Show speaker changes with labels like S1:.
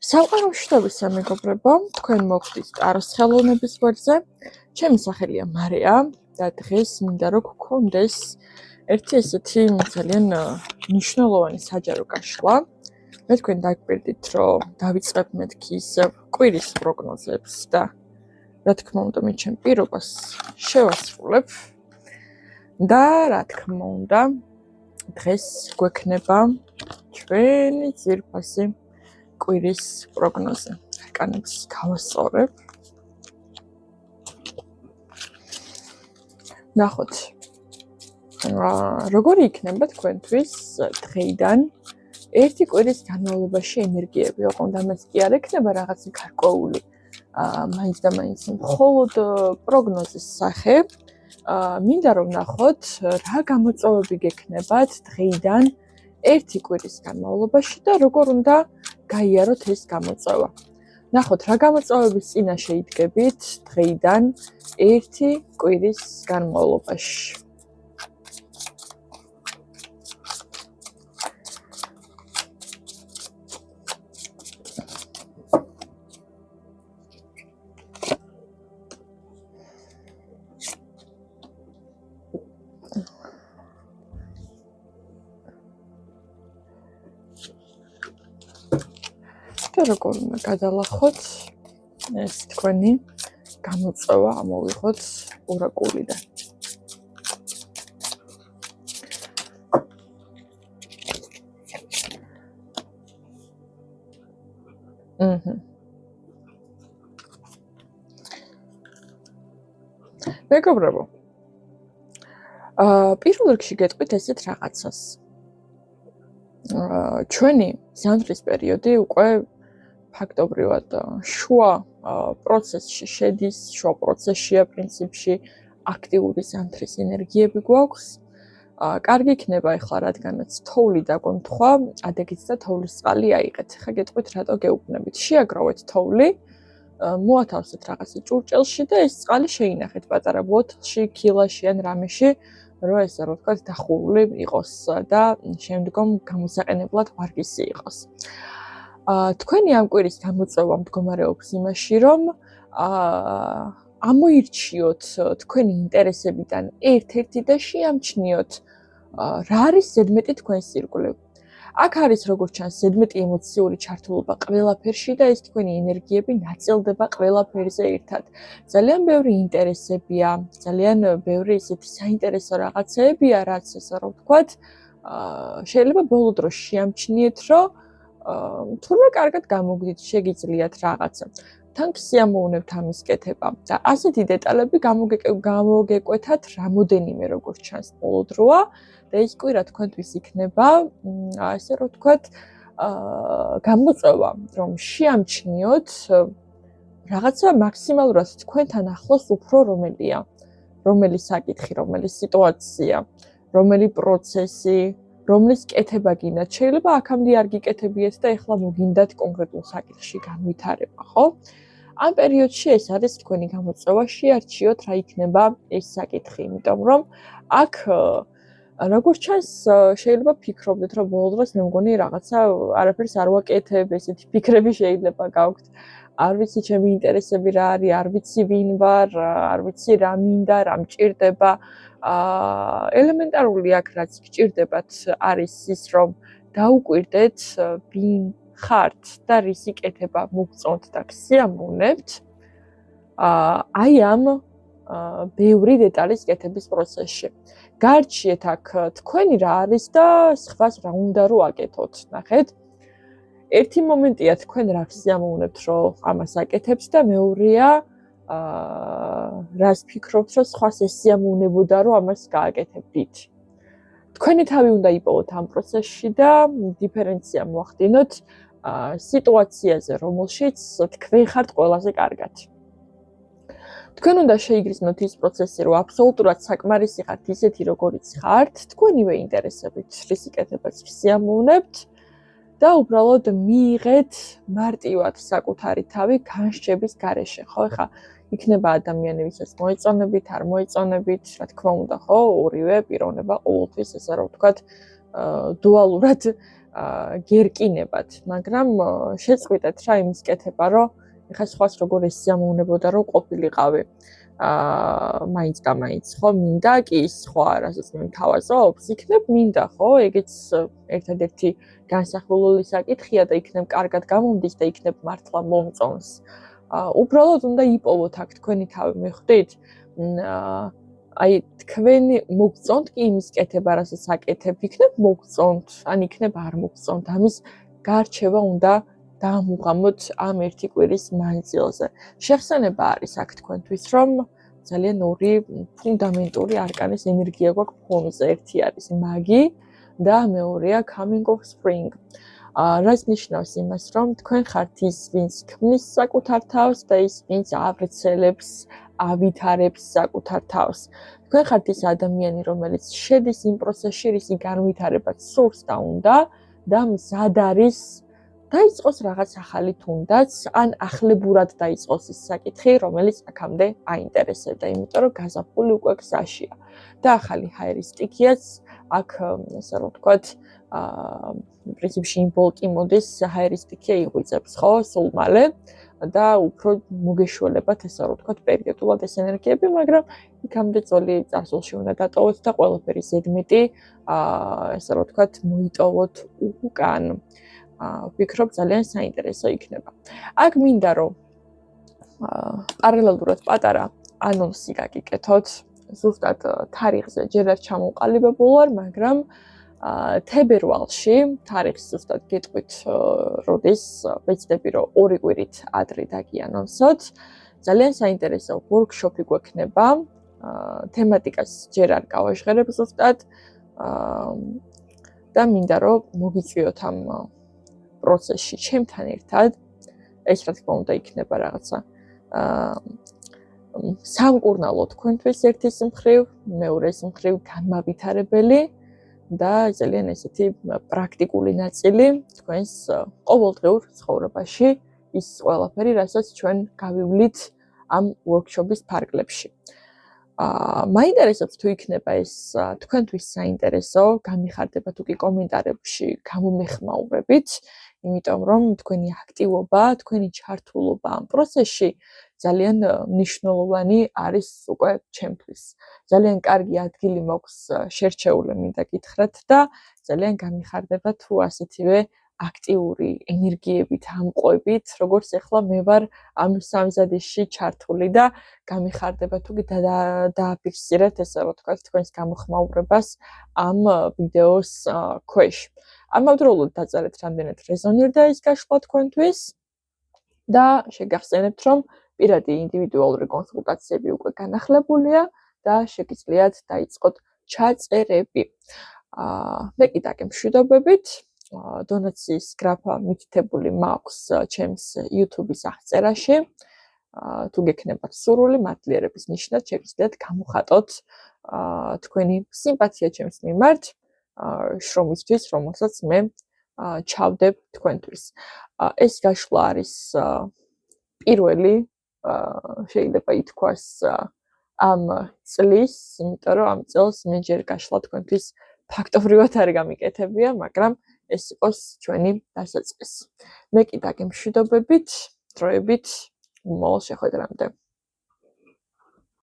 S1: სამყაროში შთაბისა მეგობრებო, თქვენ მოხვდით ტაროს ხელოვნების გვერდზე. ჩემი სახელია მარია და დღეს მინდა რომ გქონდეს ერთი ესეთი ძალიან მნიშვნელოვანი საჯარო გაშლა. მე თქვენ დაგვირდით რომ დავიწყებ მეთქი ისევ კვირის პროგნოზებს და რა თქმა უნდა მე ჩემ პირობას შევასრულებ და რა თქმა უნდა დღეს გვექნება ჩვენი ძირფასი კვირის პროგნოზე. კანებს გავასწორებ. ნახოთ. როგორი იქნება თქვენთვის დღეიდან ერთი კვირის განმავლობაში ენერგიები, ოღონდ ამას კი არ ექნება რაღაცა გარკვეული მაინც და მაინც მხოლოდ პროგნოზის სახე. მინდა რომ ნახოთ რა გამოწვევები გექნებათ დღეიდან ერთი კვირის განმავლობაში და როგორ უნდა გაიაროთ ეს გამოწვევა. ნახოთ რა გამოწვევების წინაშე იდგებით დღეიდან ერთი კვირის განმავლობაში. როგორ უნდა გადალახოთ ეს თქვენი გამოწვევა ამოვიღოთ ორაკულიდან. მეგობრებო, პირველ რიგში გეტყვით ესეთ რაღაცას. ჩვენი ზამთრის პერიოდი უკვე ფაქტობრივად შუა პროცესში შედის, შუა პროცესშია პრინციპში აქტიური ზამთრის ენერგიები გვაქვს. კარგი იქნება ახლა რადგანაც თოვლი დაგონთხვა, ადეგით და თოვლის წყალი აიღეთ. ხა გეტყვით რატო გეუბნებით. შეაგროვეთ თოვლი, მოათავსეთ რაღაცა ჭურჭელში და ეს წყალი შეინახეთ პატარა ბოთლში, ქილაში ან რამეში, რომ ესე რა ვთქვათ დახურული იყოს და შემდგომ გამოსაყენებლად ვარგისი იყოს. თქვენი ამ კვირის გამოწვევა მდგომარეობს იმაში, რომ ამოირჩიოთ თქვენი ინტერესებიდან ერთ-ერთი და შეამჩნიოთ რა არის ზედმეტი თქვენს ირგვლივ. აქ არის როგორც ჩანს ზედმეტი ემოციური ჩართულობა ყველაფერში და ეს თქვენი ენერგიები ნაწილდება ყველაფერზე ერთად. ძალიან ბევრი ინტერესებია, ძალიან ბევრი ესეთი საინტერესო რაღაცეებია, რაც ესე რა ვთქვათ, შეიძლება ბოლო დროს შეამჩნიეთ, რომ თურმე კარგად გამოგდით, შეგიძლიათ რაღაცა. თან სიამოვნებთ ამის კეთება და ასეთი დეტალები გამოგეკვეთათ რამოდენიმე როგორც ჩანს ბოლო დროა და ეს კვირა თქვენთვის იქნება, ასე რომ ვთქვათ, გამოწვევა, რომ შეამჩნიოთ რაღაცა მაქსიმალურად თქვენთან ახლოს უფრო რომელია, რომელი საკითხი, რომელი სიტუაცია, რომელი პროცესი, რომლის კეთება გინდათ. შეიძლება აქამდე არ გიკეთებიეთ და ეხლა მოგინდათ კონკრეტულ საკითხში განვითარება, ხო? ამ პერიოდში ეს არის თქვენი გამოწვევა, შეარჩიოთ რა იქნება ეს საკითხი, იმიტომ რომ აქ როგორც ჩანს შეიძლება ფიქრობდეთ, რომ ბოლო დროს მე მგონი რაღაცა არაფერს არ ვაკეთებ, ესეთი ფიქრები შეიძლება გაქვთ. არ ვიცი ჩემი ინტერესები რა არის, არ ვიცი ვინ ვარ, არ ვიცი რა მინდა, რა მჭირდება. ელემენტარული აქ რაც გჭირდებათ არის ის, რომ დაუკვირდეთ ვინ ხართ და რისი კეთება მოგწონთ და გსიამოვნებთ. აი ამ ბევრი დეტალის კეთების პროცესში. გარჩიეთ აქ თქვენი რა არის და სხვას რა უნდა რომ აკეთოთ. ნახეთ. ერთი მომენტია თქვენ რა გსიამოვნებთ რომ ამას აკეთებთ და მეორეა რას ფიქრობთ რომ სხვას ესიამოვნებოდა რომ ამას გააკეთებდით. თქვენი თავი უნდა იპოვოთ ამ პროცესში და დიფერენცია მოახდინოთ სიტუაციაზე, რომელშიც თქვენ ხართ ყველაზე კარგად. თქვენ უნდა შეიგრძნოთ ის პროცესი, რომ აბსოლუტურად საკმარისი ხართ ისეთი, როგორიც ხართ, თქვენივე ინტერესებით, რისი კეთებაც გსიამოვნებთ და უბრალოდ მიიღეთ მარტივად საკუთარი თავი განსჯების გარეშე, ხო? ეხლა იქნება ადამიანი, ვისაც მოეწონებით, არ მოეწონებით, რა თქმა უნდა, ხო, ორივე პიროვნება ყოველთვის ესე რა ვთქვათ, დუალურად გერკინებათ, მაგრამ შეწყვიტეთ რა იმის კეთება, რომ ეხლა სხვას როგორ ეს სიამოვნებოდა, რომ ყოფილიყავი. მაინც და მაინც ხო მინდა კი სხვა რასაც მე მთავაზობს, იქნებ მინდა ხო? ეგეც ერთადერთი განსახილული საკითხია და იქნებ კარგად გამომდის და იქნებ მართლა მომწონს. უბრალოდ უნდა იპოვოთ აქ თქვენი თავი, მე ხვდით? აი თქვენი მოგწონთ კი იმის კეთება, რასაც აკეთებ, იქნებ მოგწონთ, ან იქნებ არ მოგწონთ. ამის გარჩევა უნდა დაამუღამოთ ამ ერთი კვირის მანძილზე. შეხსენება არის აქ თქვენთვის, რომ ძალიან ორი ფუნდამენტური არკანის ენერგია გვაქვს ფონზე. ერთი არის მაგი და მეორეა coming of spring. რაც ნიშნავს იმას, რომ თქვენ ხართ ის, ვინც ქმნის საკუთარ თავს და ის, ვინც ავრცელებს, ავითარებს საკუთარ თავს. თქვენ ხართ ის ადამიანი, რომელიც შედის იმ პროცესში, რისი განვითარებაც სურს და უნდა და მზად არის დაიწყოს რაღაც ახალი თუნდაც, ან ახლებურად დაიწყოს ის საკითხი, რომელიც აქამდე აინტერესებდა, იმიტომ რომ გაზაფხული უკვე გზაშია. და ახალი ჰაერისტიკიაც აქ, ასე რომ ვთქვათ, პრინციპში იმ ბოლკი მოდის ჰაერისტიკია იღვიძებს, ხო, სულ მალე და უფრო მოგეშველებათ, ასე რომ ვთქვათ, პერიოდულად ეს ენერგიები, მაგრამ იქამდე ძველი წარსულში უნდა დატოვოთ და ყველაფერი ზედმეტი, ასე რომ ვთქვათ, მოიტოვოთ უკან. ვფიქრობ ძალიან საინტერესო იქნება. აქ მინდა რომ პარალელურად პატარა ანონსი გაგიკეთოთ. ზუსტად თარიღზე ჯერ არ ჩამოყალიბებულ ვარ, მაგრამ თებერვალში თარიღს ზუსტად გეტყვით, როდის ვეცდები რომ 2 კვირით ადრე დაგიანონსოთ. ძალიან საინტერესო ვორქშოპი გვექნება. თემატიკას ჯერ არ გავაჟღერებ ზუსტად და მინდა რომ მოგიწვიოთ ამ პროცესში ჩემთან ერთად. ეს რა თქმა უნდა იქნება რაღაცა სამკურნალო თქვენთვის ერთის მხრივ, მეორეს მხრივ განმავითარებელი და ძალიან ესეთი პრაქტიკული ნაწილი თქვენს ყოველდღიურ ცხოვრებაში ის ყველაფერი, რასაც ჩვენ გავივლით ამ ვორქშოპის ფარგლებში. მაინტერესებს თუ იქნება ეს თქვენთვის საინტერესო, გამიხარდება თუ კი კომენტარებში გამომეხმაურებით, იმიტომ რომ თქვენი აქტივობა, თქვენი ჩართულობა ამ პროცესში ძალიან მნიშვნელოვანი არის უკვე ჩემთვის. ძალიან კარგი ადგილი მაქვს შერჩეული მინდა გითხრათ და ძალიან გამიხარდება თუ ასეთივე აქტიური ენერგიებით ამყვებით, როგორც ახლა მე ვარ ამ სამზადისში ჩართული და გამიხარდება თუ კი დააფიქსირეთ, ესე რომ ვთქვათ, თქვენს გამოხმაურებას ამ ვიდეოს ქვეშ. ამავდროულად დაწერეთ რამდენად რეზონირდა ეს გაშლა თქვენთვის და შეგახსენებთ, რომ პირადი ინდივიდუალური კონსულტაციები უკვე განახლებულია და შეგიძლიათ დაიწყოთ ჩაწერები. მე კი დაგემშვიდობებით. დონაციის გრაფა მითითებული მაქვს ჩემს YouTube-ის აღწერაში. თუ გექნებათ სურვილი მადლიერების ნიშნად შეგიძლიათ გამოხატოთ თქვენი სიმპათია ჩემს მიმართ შრომისთვის, რომელსაც მე ჩავდებ თქვენთვის. ეს გაშლა არის პირველი, შეიძლება ითქვას, ამ წლის, იმიტომ რომ ამ წელს მე ჯერ გაშლა თქვენთვის ფაქტობრივად არ გამიკეთებია, მაგრამ ეს იყოს ჩვენი დასაწყისი. მე კი დაგემშვიდობებით, დროებით, მომავალ შეხვედრამდე.